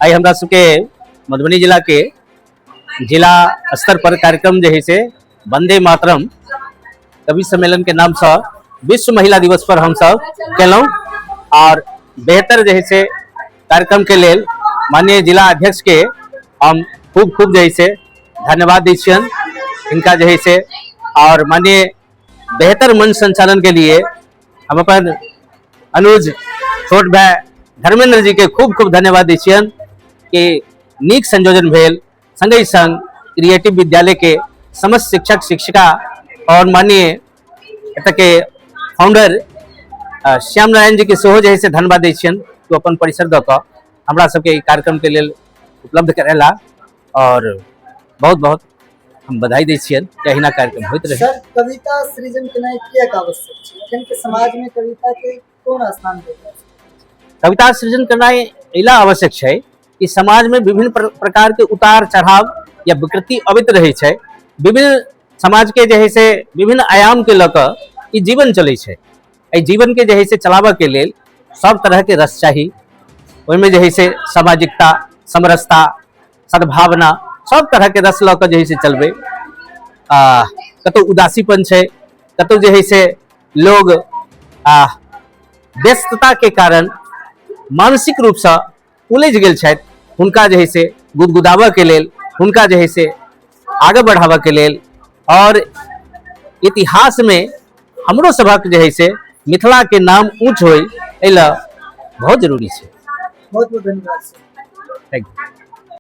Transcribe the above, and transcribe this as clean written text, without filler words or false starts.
आई हमरा सबके मधुबनी जिला के जिला स्तर पर कार्यक्रम जो है से वंदे मातरम कवि सम्मेलन के नाम से विश्व महिला दिवस पर हम सब केलौं और बेहतर जो है से कार्यक्रम के लेल माननीय जिला अध्यक्ष के हम खूब खूब जो है से धन्यवाद दै छियन इनका जो है से और माननीय बेहतर मंच संचालन के लिए हम अपन अनुज छोट भाई धर्मेंद्र जी के खूब खूब धन्यवाद दै छियन कि नीक संयोजन भेल संगहि संग क्रिएटिव विद्यालय के समस्त शिक्षक शिक्षिका और माननीय एतऽ के फाउंडर श्याम नारायण जी के सेहो जे है से धन्यवाद दै छियन तो अपन परिसर दऽ कऽ हमरा सबके ई कार्यक्रम के लेल उपलब्ध करेला और बहुत बहुत हम बधाई दै छियन कि अहिना कार्यक्रम होइत रहे। सर कविता सृजन केनाइ किएक आवश्यक छै? एखन के समाज में कविता के कोन स्थान देल जाइ छै? कविता सृजन करनाइ एला आवश्यक छै कि समाज में विभिन्न प्रकार के उतार चढ़ाव या विकृति अबैत रहे छै। विभिन्न समाज के जे है से विभिन्न आयाम के लऽ कऽ ई जीवन चलै छै। एहि जीवन के जे है से चलाबऽ के लेल सब तरह के रस चाही। ओहिमे जे है से सामाजिकता, समरसता, सद्भावना सब तरह के रस लऽ कऽ जे है से चलबै। कतौ उदासीपन छै, कतौ जे है से लोग व्यस्तता के कारण मानसिक रूप से उलझि गेल छथि, हुनका जे है से गुदगुदाबऽ के लेल, हुनका जे है से आगे बढ़ाबऽ के लेल और इतिहास में हमरो सभक जे है से मिथिला के नाम ऊंच होय एला बहुत जरूरी छै। बहुत बहुत धन्यवाद सर। Thank you.